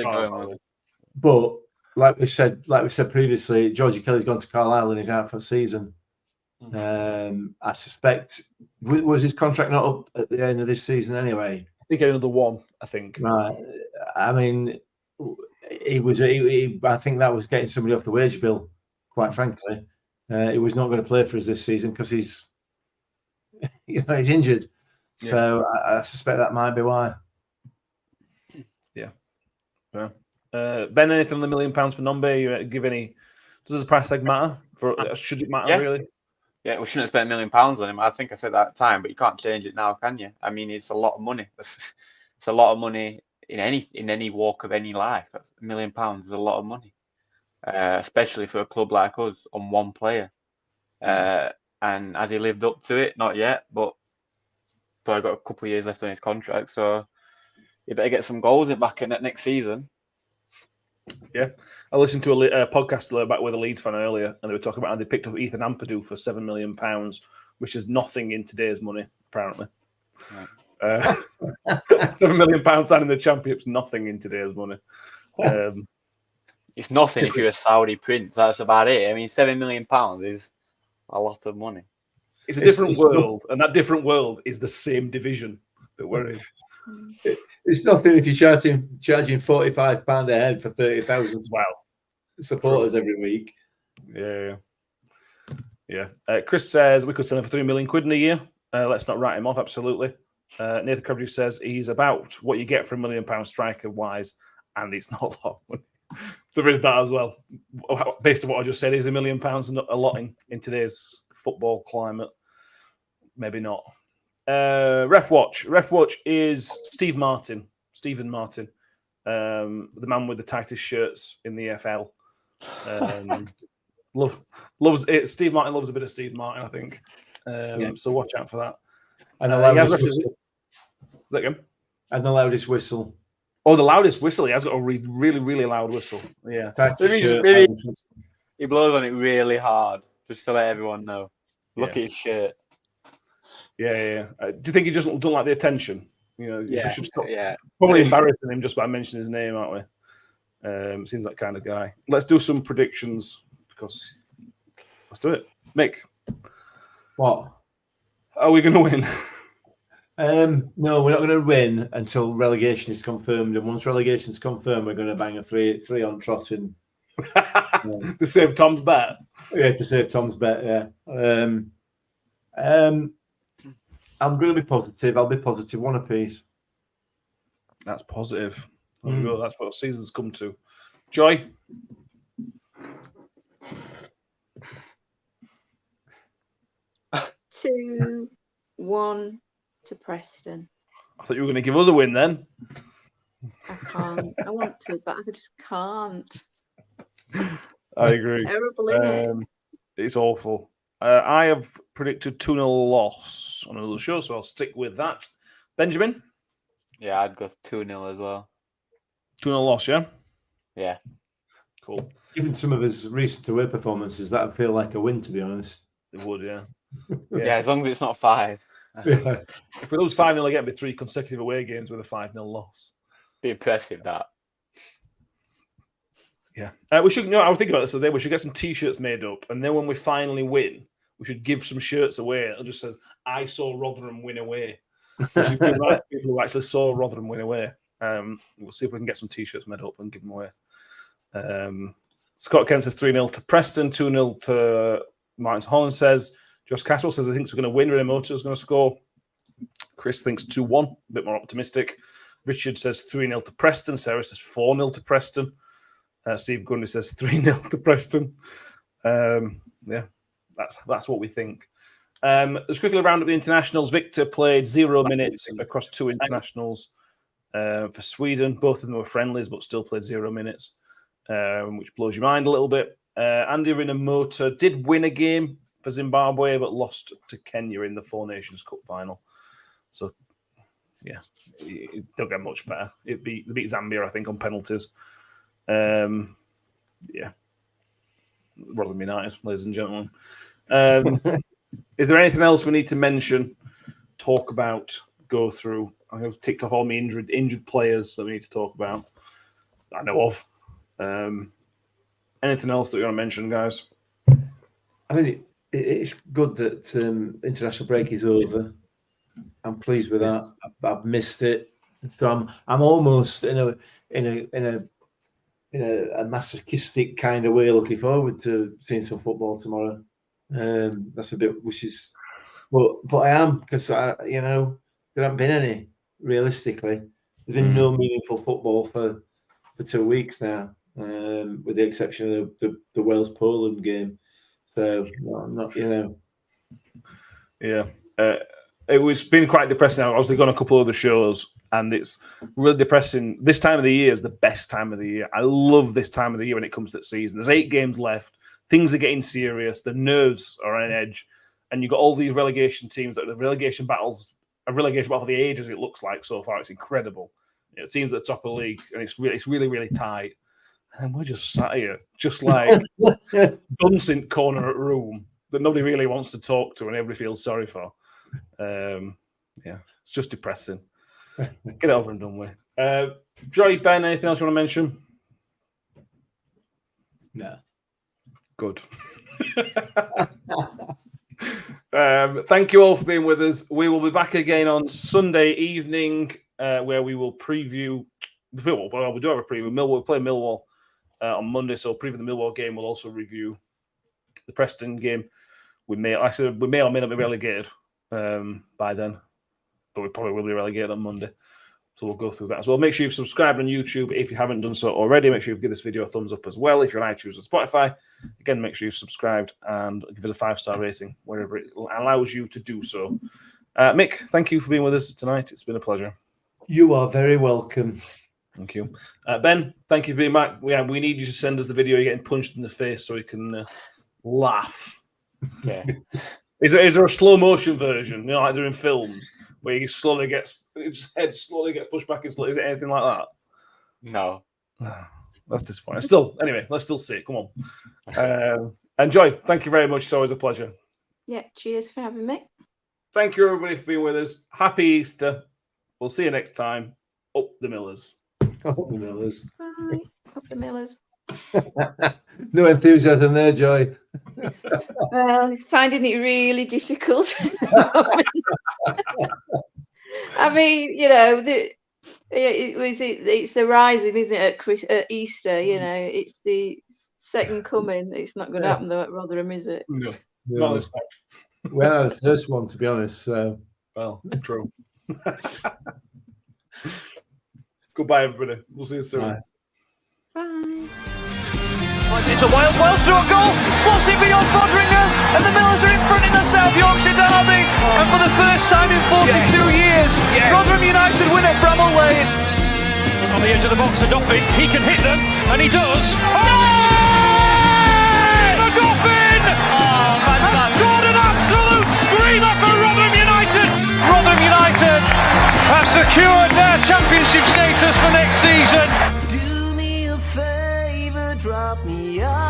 going was. But like we said previously, Georgie Kelly's gone to Carlisle and he's out for the season. I suspect was his contract not up at the end of this season anyway? I think another one. I think. Right. I mean, I think that was getting somebody off the wage bill. Quite frankly, he was not going to play for us this season because he's injured. Yeah. So I suspect that might be why. Yeah. Ben, anything on the £1 million for Nombe? You give any? Does the price tag matter? Should it matter really? Yeah, we shouldn't have spent £1 million on him. I think I said that at the time, but you can't change it now, can you? I mean, it's a lot of money. It's a lot of money in any walk of any life. That's £1 million is a lot of money, especially for a club like us on one player. And has he lived up to it? Not yet, but probably got a couple of years left on his contract. So you better get some goals in back in that next season. Yeah, I listened to a podcast about with a Leeds fan earlier, and they were talking about how they picked up Ethan Ampadu for £7 million, which is nothing in today's money, apparently. Right. £7 million signing the Championship's nothing in today's money. It's nothing if you're a Saudi prince. That's about it. I mean, £7 million is a lot of money. It's a different world, and that different world is the same division that we're in. It's nothing if you're charging £45 a head for 30,000 supporters every week. Yeah. Chris says we could sell him for £3 million in a year. Let's not write him off. Absolutely. Nathan Crabtree says he's about what you get for £1 million striker wise, and it's not a lot of money. There is that as well. Based on what I just said, is £1 million not a lot in today's football climate? Maybe not. Ref Watch is Stephen Martin, the man with the tightest shirts in the EFL. Loves it. Steve Martin loves a bit of Steve Martin, I think. So watch out for that. And the loudest whistle. Oh, the loudest whistle. He has got a really, really loud whistle. Yeah. Maybe he blows on it really hard, just to let everyone know. Look at his shirt. Yeah. Do you think he just don't like the attention? You know, we should stop. Yeah. Probably embarrassing him just by mentioning his name, aren't we? Seems that kind of guy. Let's do some predictions because let's do it. Mick, What? are we going to win? No, we're not going to win until relegation is confirmed. And once relegation is confirmed, we're going to bang a three on trotting. To save Tom's bet. Yeah, to save Tom's bet. Yeah. I'm going to be positive. I'll be positive. 1 apiece. That's positive. There we go. That's what season's come to. Joy. Two, 1 to Preston. I thought you were going to give us a win then. I can't. I want to, but I just can't. I agree. Terrible, isn't it? It's awful. I have predicted 2-0 loss on another show, so I'll stick with that. Benjamin? Yeah, I'd go 2-0 as well. 2-0 loss, yeah? Yeah. Cool. Given some of his recent away performances, that would feel like a win, to be honest. It would, yeah. Yeah, as long as it's not 5. Yeah. If we lose 5-0 again, it'd be 3 consecutive away games with a 5-0 loss. Be impressive, that. Yeah. We should, I was thinking about this today. We should get some T-shirts made up, and then when we finally win, we should give some shirts away. It just says, I saw Rotherham win away. We should give that to people who actually saw Rotherham win away. We'll see if we can get some T-shirts made up and give them away. Scott Kent says 3-0 to Preston, 2-0 to Martin Holland says. Josh Caswell says he thinks we're going to win. Remoto is going to score. Chris thinks 2-1, a bit more optimistic. Richard says 3-0 to Preston. Sarah says 4-0 to Preston. Steve Grundy says 3-0 to Preston. Yeah, that's what we think. Let's quickly round up the internationals. Victor played 0 minutes across 2 internationals for Sweden. Both of them were friendlies, but still played 0 minutes, which blows your mind a little bit. Andy Remoto did win a game for Zimbabwe, but lost to Kenya in the Four Nations Cup final. So, yeah, it don't get much better. They beat Zambia, I think, on penalties. Yeah. Rotherham United, ladies and gentlemen. Is there anything else we need to mention, talk about, go through? I have ticked off all my injured players that we need to talk about. I know of. Anything else that you want to mention, guys? I mean, it's good that international break is over. I'm pleased with that. I've missed it, so I'm almost in a masochistic kind of way looking forward to seeing some football tomorrow. That's a bit wishes, but I am, because there haven't been any. Realistically, there's been no meaningful football for 2 weeks now, with the exception of the Wales-Poland game. So I'm not. Yeah, it was been quite depressing. I was on a couple of other shows, and it's really depressing. This time of the year is the best time of the year. I love this time of the year when it comes to the season. There's 8 games left. Things are getting serious. The nerves are on edge, and you've got all these relegation teams that the relegation battles. A relegation battle for the ages, it looks like so far. It's incredible. It seems at the top of the league, and it's really, really tight. And we're just sat here, just like Dunsink corner at room that nobody really wants to talk to, and everybody feels sorry for. Yeah, it's just depressing. Get it over and done with. Joy, Ben, anything else you want to mention? No. Good. Thank you all for being with us. We will be back again on Sunday evening, where we will preview. Well, we do have a preview. We'll play Millwall on Monday, so preview the Millwall game. We'll also review the Preston game. We may or may not be relegated by then, but we probably will be relegated on Monday. So we'll go through that as well. Make sure you've subscribed on YouTube if you haven't done so already. Make sure you give this video a thumbs up as well. If you're on iTunes or Spotify, again, make sure you've subscribed and give it a 5-star rating wherever it allows you to do so. Mick, thank you for being with us tonight. It's been a pleasure. You are very welcome. Thank you. Ben, thank you for being back. We need you to send us the video you're getting punched in the face so we can laugh. Yeah. Is there a slow motion version, like they're in films, where his head slowly gets pushed back? Is it anything like that? No. That's disappointing. Still, anyway, let's still see it. Come on. Enjoy. Thank you very much. It's always a pleasure. Yeah, cheers for having me. Thank you, everybody, for being with us. Happy Easter. We'll see you next time. Up the Millers. Up the Millers. Bye. Up the Millers. No enthusiasm there, Joy. Well, finding it really difficult. I mean, you know, it's the rising, isn't it, at Easter? You know, it's the second coming. It's not going to happen though at Rotherham, is it? No, not this time. We had the first one, to be honest. So, well, true. Goodbye, everybody. We'll see you soon. Bye. Bye. Slides into Wales through a goal, slots it beyond Foderingham, and the Millers are in front in the South Yorkshire derby. And for the first time in 42 years, Rotherham United win at Bramall Lane. On the edge of the box, Adoffin, he can hit them, and he does. Adoffin has scored an absolute screamer for Rotherham United. Rotherham United have secured their championship status for next season. Do me a favor, drop me off